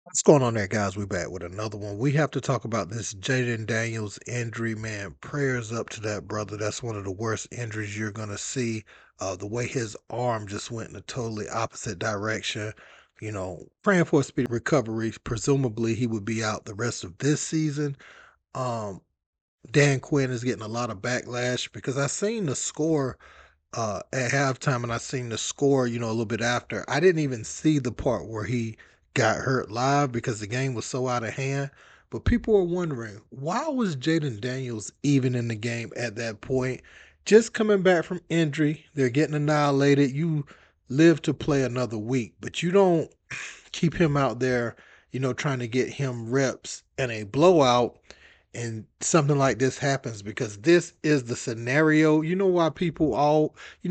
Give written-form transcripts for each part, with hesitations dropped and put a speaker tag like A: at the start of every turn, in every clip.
A: What's going on there, guys? We back with another one. We have to talk about this Jayden Daniels injury, man. Prayers up to that brother. That's one of the worst injuries you're gonna see. The way his arm just went in a totally opposite direction. Praying for a speedy recovery. Presumably, he would be out the rest of this season. Um, Dan Quinn is getting a lot of backlash because I seen the score at halftime and I seen the score, a little bit after. I didn't even see the part where he got hurt live because the game was so out of hand. But people were wondering, why was Jayden Daniels even in the game at that point? Just coming back from injury, they're getting annihilated. You live to play another week, but you don't keep him out there, trying to get him reps in a blowout and something like this happens because this is the scenario. You know why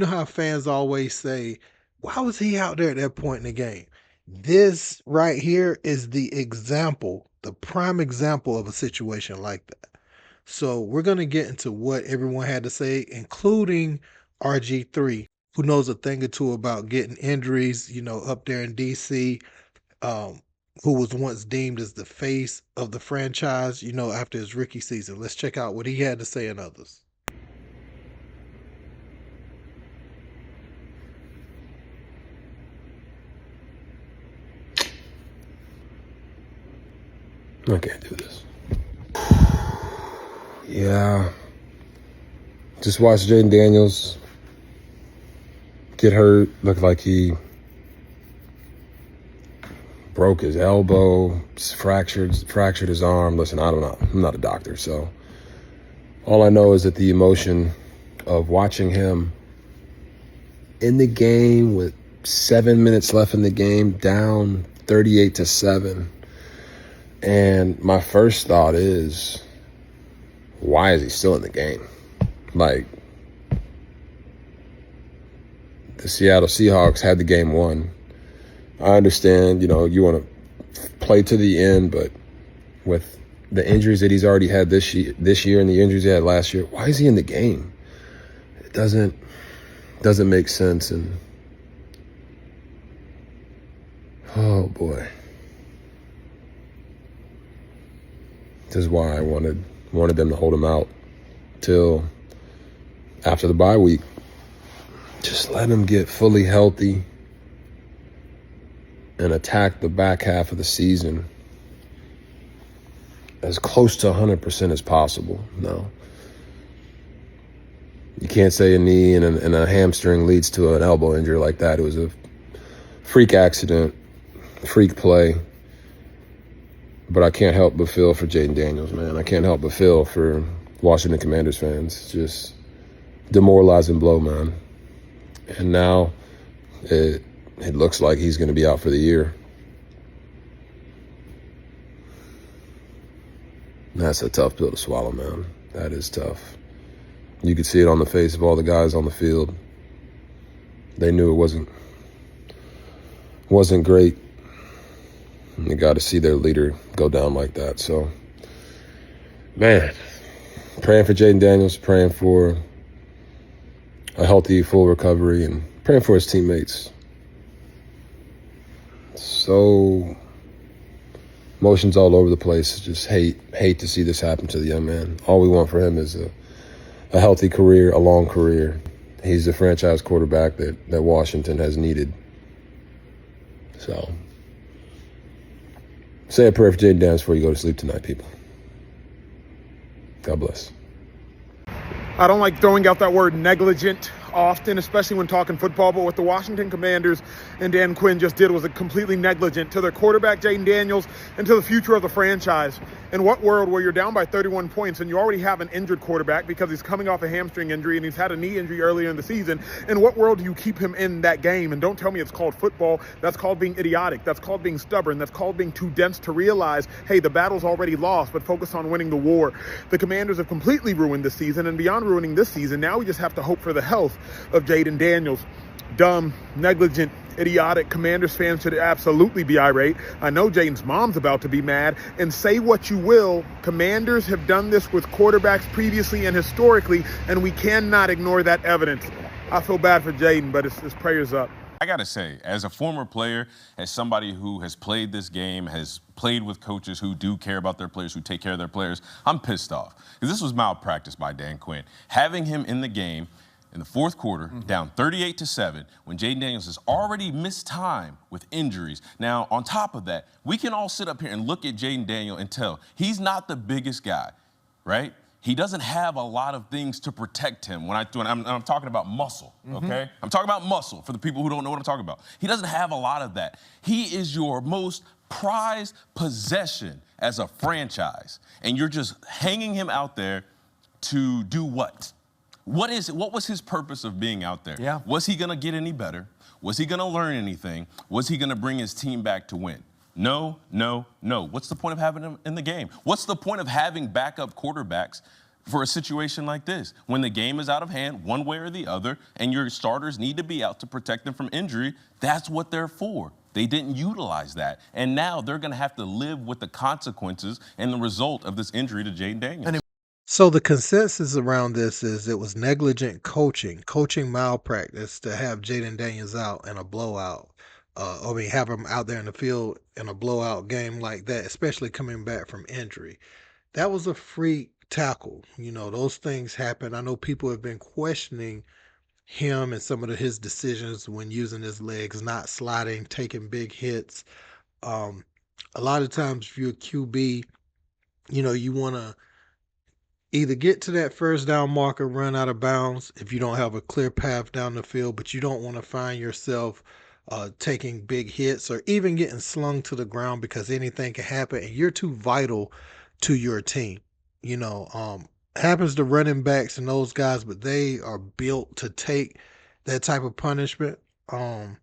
A: how fans always say, why was he out there at that point in the game? This right here is the example, the prime example of a situation like that. So we're going to get into what everyone had to say, including RG3, who knows a thing or two about getting injuries, up there in DC, um, who was once deemed as the face of the franchise, after his rookie season. Let's check out what he had to say and others.
B: I can't do this. Yeah. Just watched Jayden Daniels get hurt. Looked like he broke his elbow, fractured his arm. Listen, I don't know. I'm not a doctor, so all I know is that the emotion of watching him in the game with 7 minutes left in the game, down 38-7. And my first thought is, why is he still in the game? Like, the Seattle Seahawks had the game won. I understand, you want to play to the end, but with the injuries that he's already had this year and the injuries he had last year, why is he in the game? It doesn't make sense. And oh boy, this is why I wanted them to hold him out till after the bye week. Just let him get fully healthy and attack the back half of the season as close to 100% as possible. No. You can't say a knee and a hamstring leads to an elbow injury like that. It was a freak accident, freak play. But I can't help but feel for Jayden Daniels, man. I can't help but feel for Washington Commanders fans. Just demoralizing blow, man. And now it looks like he's going to be out for the year. That's a tough pill to swallow, man. That is tough. You could see it on the face of all the guys on the field. They knew it wasn't great. And they got to see their leader go down like that. So, man, praying for Jayden Daniels, praying for a healthy, full recovery, and praying for his teammates. So, emotions all over the place. Just hate to see this happen to the young man. All we want for him is a healthy career, a long career. He's the franchise quarterback that Washington has needed. So, say a prayer for Jayden Daniels before you go to sleep tonight, people. God bless.
C: I don't like throwing out that word negligent often, especially when talking football, but what the Washington Commanders and Dan Quinn just did was a completely negligent to their quarterback, Jayden Daniels, and to the future of the franchise. In what world where you're down by 31 points and you already have an injured quarterback because he's coming off a hamstring injury and he's had a knee injury earlier in the season, in what world do you keep him in that game? And don't tell me it's called football. That's called being idiotic. That's called being stubborn. That's called being too dense to realize, hey, the battle's already lost, but focus on winning the war. The Commanders have completely ruined this season, and beyond ruining this season, now we just have to hope for the health of Jayden Daniels. Dumb, negligent, idiotic. Commanders fans should absolutely be irate. I know Jayden's mom's about to be mad. And say what you will, Commanders have done this with quarterbacks previously and historically, and we cannot ignore that evidence. I feel bad for Jayden, but it's prayers up.
D: I gotta say, as a former player, as somebody who has played this game, has played with coaches who do care about their players, who take care of their players, I'm pissed off. Because this was malpractice by Dan Quinn. Having him in the game in the fourth quarter, down 38-7, when Jayden Daniels has already missed time with injuries. Now, on top of that, we can all sit up here and look at Jayden Daniels and tell he's not the biggest guy, right? He doesn't have a lot of things to protect him. When I'm talking about muscle, okay? I'm talking about muscle for the people who don't know what I'm talking about. He doesn't have a lot of that. He is your most prized possession as a franchise, and you're just hanging him out there to do what? What was his purpose of being out there?
E: Yeah.
D: Was he going to get any better? Was he going to learn anything? Was he going to bring his team back to win? No, no, no. What's the point of having him in the game? What's the point of having backup quarterbacks for a situation like this? When the game is out of hand, one way or the other, and your starters need to be out to protect them from injury, that's what they're for. They didn't utilize that. And now they're going to have to live with the consequences and the result of this injury to Jayden Daniels.
A: So the consensus around this is it was negligent coaching malpractice to have Jayden Daniels out in a blowout. Have him out there in the field in a blowout game like that, especially coming back from injury. That was a freak tackle. Those things happen. I know people have been questioning him and some of his decisions when using his legs, not sliding, taking big hits. Um, a lot of times, if you're a QB, you want to either get to that first down marker, run out of bounds if you don't have a clear path down the field, but you don't want to find yourself taking big hits or even getting slung to the ground because anything can happen and you're too vital to your team. Happens to running backs and those guys, but they are built to take that type of punishment. It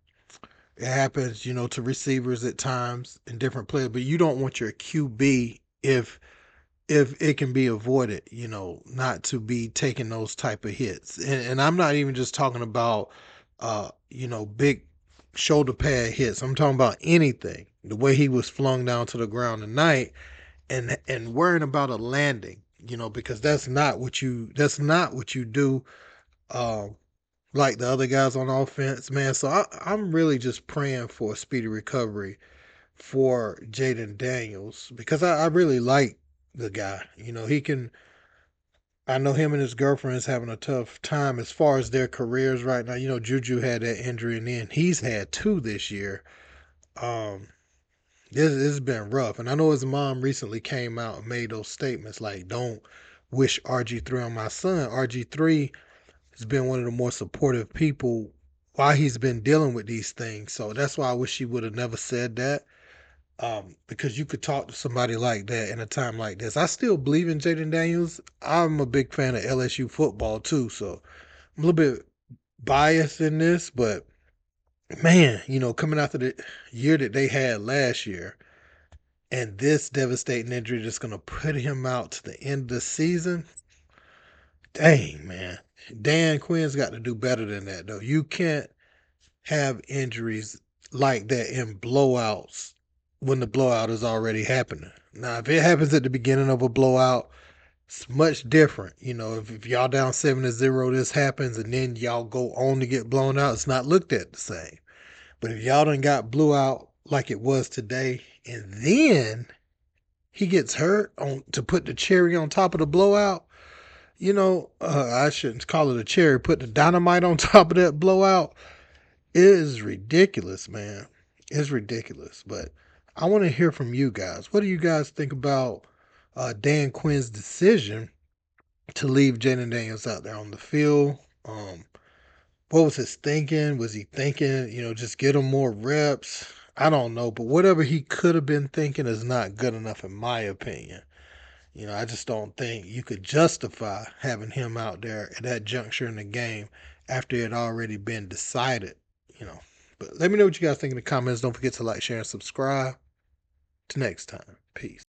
A: happens, to receivers at times and different players, but you don't want your QB if it can be avoided, not to be taking those type of hits. And I'm not even just talking about, big shoulder pad hits. I'm talking about anything. The way he was flung down to the ground tonight and worrying about a landing, because that's not what you do. Like the other guys on offense, man. So I'm really just praying for a speedy recovery for Jayden Daniels because I really like the guy. I know him and his girlfriend is having a tough time as far as their careers right now. Juju had that injury and then he's had two this year. This has been rough. And I know his mom recently came out and made those statements like, don't wish RG3 on my son. RG3 has been one of the more supportive people while he's been dealing with these things. So that's why I wish he would have never said that. Because you could talk to somebody like that in a time like this. I still believe in Jayden Daniels. I'm a big fan of LSU football too, so I'm a little bit biased in this, but man, coming after the year that they had last year and this devastating injury that's going to put him out to the end of the season, dang, man. Dan Quinn's got to do better than that, though. You can't have injuries like that in blowouts when the blowout is already happening. Now, if it happens at the beginning of a blowout, it's much different. If y'all down 7-0, this happens, and then y'all go on to get blown out, it's not looked at the same. But if y'all done got blew out like it was today, and then he gets hurt to put the cherry on top of the blowout, I shouldn't call it a cherry, put the dynamite on top of that blowout, it is ridiculous, man. It's ridiculous. But I want to hear from you guys. What do you guys think about Dan Quinn's decision to leave Jayden Daniels out there on the field? What was his thinking? Was he thinking, just get him more reps? I don't know. But whatever he could have been thinking is not good enough, in my opinion. I just don't think you could justify having him out there at that juncture in the game after it had already been decided, you know. But let me know what you guys think in the comments. Don't forget to like, share, and subscribe. Till next time. Peace.